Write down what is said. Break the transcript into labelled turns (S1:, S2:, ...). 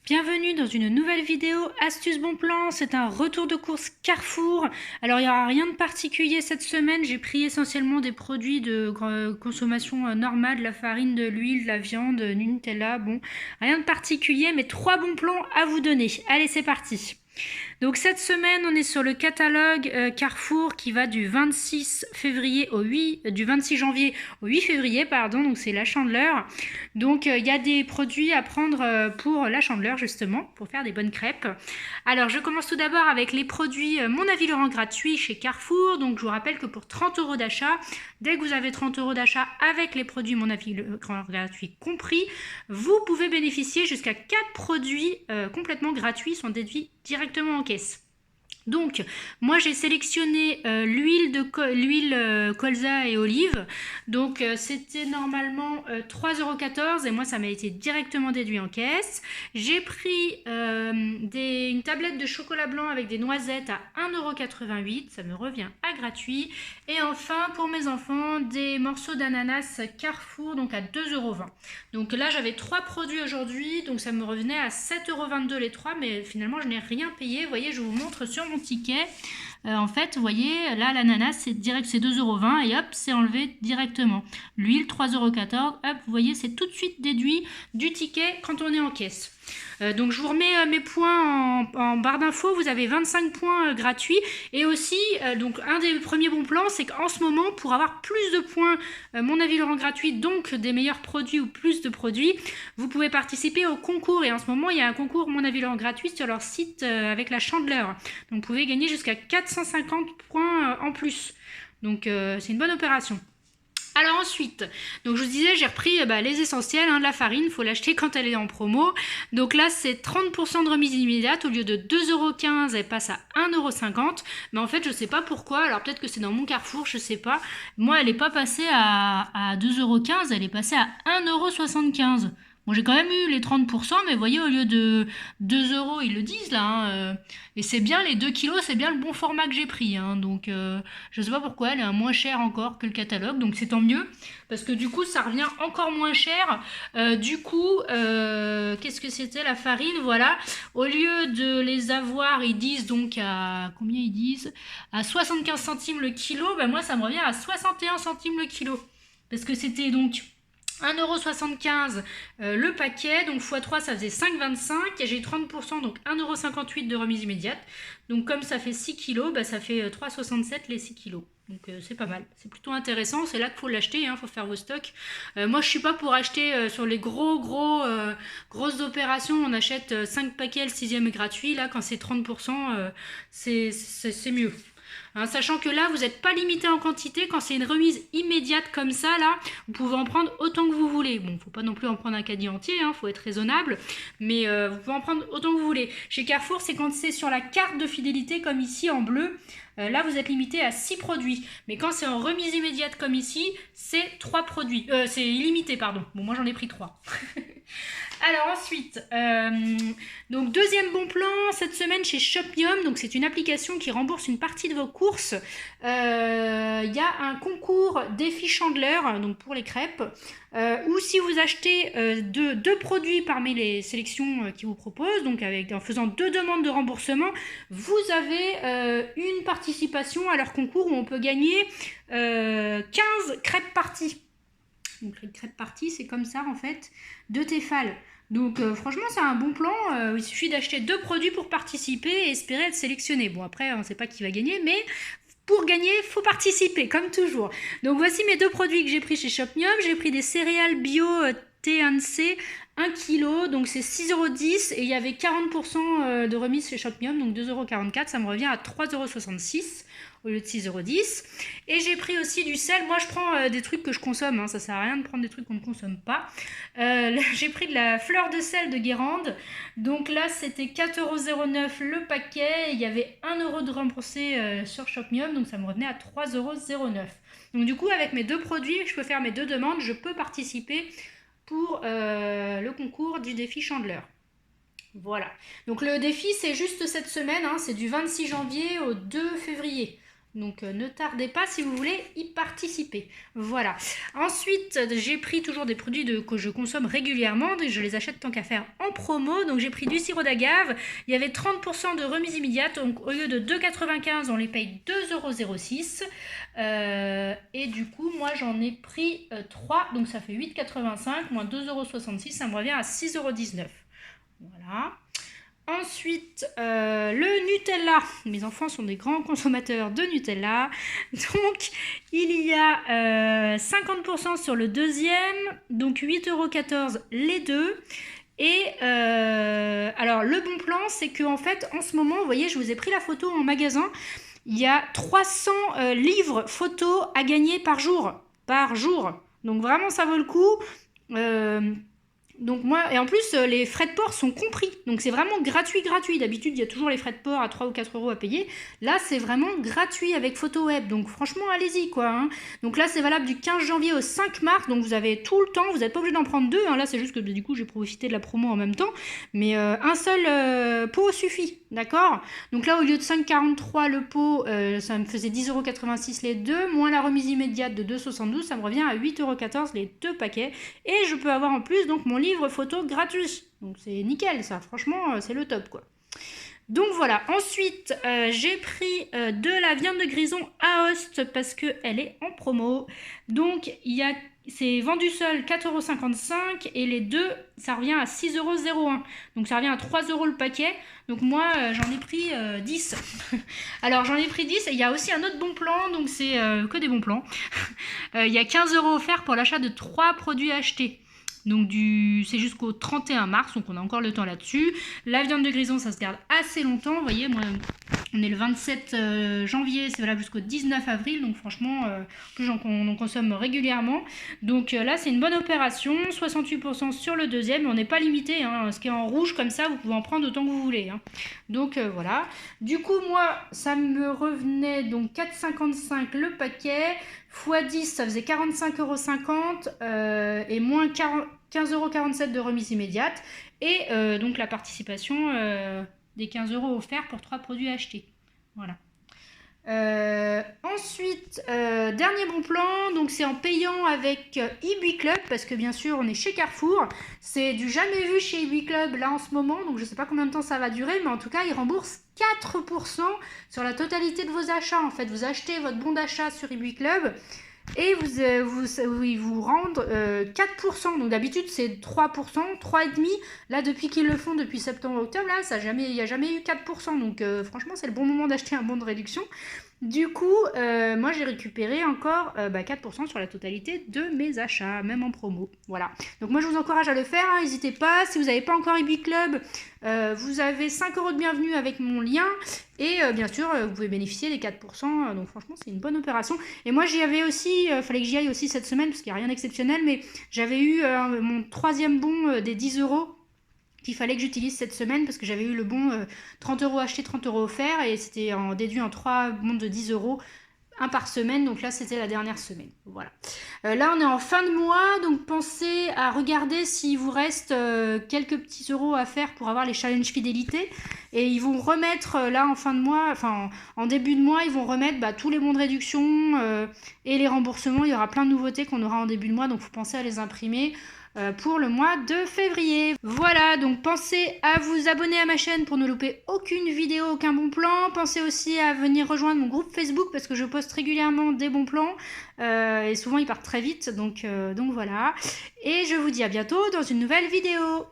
S1: Bienvenue dans une nouvelle vidéo Astuce Bon Plan, c'est un retour de course Carrefour. Alors il n'y aura rien de particulier cette semaine, j'ai pris essentiellement des produits de consommation normale, de la farine, de l'huile, de la viande, du Nutella, bon, rien de particulier mais 3 bons plans à vous donner. Allez c'est parti. Donc cette semaine, on est sur le catalogue Carrefour qui va du 26 janvier au 8 février, pardon, donc c'est la Chandeleur. Donc il y a des produits à prendre pour la Chandeleur justement, pour faire des bonnes crêpes. Alors je commence tout d'abord avec les produits Mon Avis Laurent gratuits chez Carrefour. Donc je vous rappelle que pour 30 € d'achat, dès que vous avez 30 € d'achat avec les produits Mon Avis Laurent gratuits compris, vous pouvez bénéficier jusqu'à 4 produits complètement gratuits, sont déduits directement en caisse. Donc, moi j'ai sélectionné l'huile colza et olive. Donc, c'était normalement 3,14 € et moi ça m'a été directement déduit en caisse. J'ai pris une tablette de chocolat blanc avec des noisettes à 1,88 €, ça me revient à gratuit. Et enfin, pour mes enfants, des morceaux d'ananas Carrefour, donc à 2,20 €. Donc là, j'avais 3 produits aujourd'hui, donc ça me revenait à 7,22 € les 3, mais finalement, je n'ai rien payé. Vous voyez, je vous montre sur mon ticket. En fait, vous voyez, là, l'ananas, c'est direct, c'est 2,20 € et hop, c'est enlevé directement. L'huile, 3,14 €, hop, vous voyez, c'est tout de suite déduit du ticket quand on est en caisse. Donc je vous remets mes points en barre d'infos, vous avez 25 points gratuits et aussi donc un des premiers bons plans, c'est qu'en ce moment pour avoir plus de points Mon Avis Laurent gratuit, donc des meilleurs produits ou plus de produits, vous pouvez participer au concours et en ce moment il y a un concours Mon Avis Laurent gratuit sur leur site avec la Chandeleur, donc vous pouvez gagner jusqu'à 450 points en plus, donc c'est une bonne opération. Alors ensuite, donc je vous disais, j'ai repris les essentiels, de la farine, il faut l'acheter quand elle est en promo. Donc là, c'est 30% de remise immédiate, au lieu de 2,15 €, elle passe à 1,50 €. Mais en fait, je sais pas pourquoi, alors peut-être que c'est dans mon Carrefour, je sais pas. Moi, elle n'est pas passée à 2,15 €, elle est passée à 1,75 €. Bon, j'ai quand même eu les 30%, mais vous voyez, au lieu de 2 €, ils le disent là, et c'est bien, les 2 kilos, c'est bien le bon format que j'ai pris, donc je sais pas pourquoi, elle est moins chère encore que le catalogue, donc c'est tant mieux, parce que du coup, ça revient encore moins cher. Qu'est-ce que c'était la farine, voilà, au lieu de les avoir, ils disent donc à, combien ils disent, à 75 centimes le kilo, moi ça me revient à 61 centimes le kilo, parce que c'était donc 1,75 € le paquet, donc x3 ça faisait 5,25 € et j'ai 30%, donc 1,58 € de remise immédiate. Donc comme ça fait 6 kg, ça fait 3,67 € les 6 kg. Donc c'est pas mal, c'est plutôt intéressant, c'est là qu'il faut l'acheter, il faut faire vos stocks. Moi je suis pas pour acheter sur les grosses opérations, on achète 5 paquets, le 6e est gratuit, là quand c'est 30%, c'est mieux. Sachant que là, vous n'êtes pas limité en quantité. Quand c'est une remise immédiate comme ça, là, vous pouvez en prendre autant que vous voulez. Bon, il ne faut pas non plus en prendre un caddie entier, faut être raisonnable. Mais vous pouvez en prendre autant que vous voulez. Chez Carrefour, c'est quand c'est sur la carte de fidélité, comme ici en bleu. Là, vous êtes limité à 6 produits. Mais quand c'est en remise immédiate comme ici, c'est 3 produits. C'est illimité, pardon. Bon, moi, j'en ai pris 3. Alors ensuite, donc deuxième bon plan cette semaine chez Shopmium, donc c'est une application qui rembourse une partie de vos courses. Il y a un concours défi Chandeleur, donc pour les crêpes, ou si vous achetez deux produits parmi les sélections qu'ils vous proposent, donc en faisant 2 demandes de remboursement, vous avez une participation à leur concours où on peut gagner 15 crêpes parties. Donc les crêpes parties, c'est comme ça en fait, de Tefal. Donc franchement c'est un bon plan, il suffit d'acheter 2 produits pour participer et espérer être sélectionné. Bon après on ne sait pas qui va gagner, mais pour gagner il faut participer comme toujours. Donc voici mes 2 produits que j'ai pris chez Shopmium. J'ai pris des céréales bio T1C 1 kg, donc c'est 6,10 € et il y avait 40% de remise chez Shopmium, donc 2,44 €, ça me revient à 3,66 € au lieu de 6,10 €. Et j'ai pris aussi du sel. Moi je prends des trucs que je consomme, ça sert à rien de prendre des trucs qu'on ne consomme pas. J'ai pris de la fleur de sel de Guérande, donc là c'était 4,09 € le paquet, il y avait 1 € de remboursé sur Shopmium, donc ça me revenait à 3,09 €. Donc du coup avec mes 2 produits, je peux faire mes 2 demandes, je peux participer pour le concours du défi Chandeleur. Voilà. Donc le défi c'est juste cette semaine, c'est du 26 janvier au 2 février. Donc ne tardez pas si vous voulez y participer. Voilà. Ensuite, j'ai pris toujours des produits que je consomme régulièrement. Donc je les achète tant qu'à faire en promo. Donc j'ai pris du sirop d'agave. Il y avait 30% de remise immédiate. Donc au lieu de 2,95 €, on les paye 2,06 €. Et du coup, moi j'en ai pris 3. Donc ça fait 8,85 moins 2,66 €. Ça me revient à 6,19 €. Voilà. Ensuite, le Nutella. Mes enfants sont des grands consommateurs de Nutella. Donc, il y a 50% sur le deuxième. Donc, 8,14 € les deux. Et alors, le bon plan, c'est qu'en fait, en ce moment, vous voyez, je vous ai pris la photo en magasin. Il y a 300 livres photos à gagner par jour. Par jour. Donc, vraiment, ça vaut le coup. Donc moi, et en plus les frais de port sont compris, donc c'est vraiment gratuit. D'habitude il y a toujours les frais de port à 3 ou 4 € à payer, là c'est vraiment gratuit avec photo web, donc franchement allez-y quoi, hein. Donc là c'est valable du 15 janvier au 5 mars, donc vous avez tout le temps, vous n'êtes pas obligé d'en prendre deux, hein. Là c'est juste que du coup j'ai profité de la promo en même temps, mais un seul pot suffit, d'accord. Donc là au lieu de 5,43 € le pot, ça me faisait 10,86 € les deux, moins la remise immédiate de 2,72 €, ça me revient à 8,14 € les deux paquets, et je peux avoir en plus donc mon livre photo gratuit. Donc c'est nickel ça, franchement c'est le top quoi. Donc voilà, ensuite j'ai pris de la viande de grison Aoste parce qu'elle est en promo. Donc c'est vendu seul 4,55 € et les deux ça revient à 6,01 €. Donc ça revient à 3 € le paquet. Donc moi j'en ai pris 10. Alors j'en ai pris 10 et il y a aussi un autre bon plan, donc c'est que des bons plans. Il y a 15 € offerts pour l'achat de 3 produits achetés. Donc c'est jusqu'au 31 mars, donc on a encore le temps là-dessus. La viande de grison, ça se garde assez longtemps. Vous voyez, moi, on est le 27 janvier, c'est valable jusqu'au 19 avril. Donc franchement, plus on en consomme régulièrement. Donc là, c'est une bonne opération. 68% sur le deuxième. On n'est pas limité, hein. Ce qui est en rouge comme ça, vous pouvez en prendre autant que vous voulez, hein. Donc voilà. Du coup, moi, ça me revenait donc 4,55 € le paquet. x 10, ça faisait 45,50 € et moins 15,47 € de remise immédiate. Et donc la participation des 15 € offerts pour 3 produits achetés. Voilà. Ensuite, dernier bon plan, donc c'est en payant avec eBuy Club, parce que bien sûr on est chez Carrefour, c'est du jamais vu chez eBuy Club là en ce moment, donc je sais pas combien de temps ça va durer, mais en tout cas ils remboursent 4% sur la totalité de vos achats. En fait, vous achetez votre bon d'achat sur eBuy Club et ils vous rendent 4%. Donc d'habitude c'est 3%, 3,5%. Là depuis qu'ils le font depuis septembre-octobre, là il n'y a jamais eu 4%. Donc franchement c'est le bon moment d'acheter un bon de réduction. Du coup, moi j'ai récupéré encore 4% sur la totalité de mes achats, même en promo. Voilà. Donc moi je vous encourage à le faire, hein, n'hésitez pas. Si vous n'avez pas encore eBuy Club, vous avez 5 € de bienvenue avec mon lien. Et bien sûr, vous pouvez bénéficier des 4%. Donc franchement, c'est une bonne opération. Et moi j'y avais aussi, fallait que j'y aille aussi cette semaine, parce qu'il n'y a rien d'exceptionnel. Mais j'avais eu mon 3e bon des 10 € qu'il fallait que j'utilise cette semaine, parce que j'avais eu le bon 30 € acheté, 30 € offert, et c'était déduit en 3 bons de 10 €, un par semaine. Donc là c'était la dernière semaine. Voilà. Là on est en fin de mois, donc pensez à regarder s'il vous reste quelques petits euros à faire pour avoir les challenges fidélité, et ils vont remettre là en fin de mois, enfin en début de mois, ils vont remettre tous les bons de réduction et les remboursements. Il y aura plein de nouveautés qu'on aura en début de mois, donc il faut penser à les imprimer pour le mois de février. Voilà, donc pensez à vous abonner à ma chaîne pour ne louper aucune vidéo, aucun bon plan. Pensez aussi à venir rejoindre mon groupe Facebook, parce que je poste régulièrement des bons plans et souvent ils partent très vite, donc voilà. Et je vous dis à bientôt dans une nouvelle vidéo.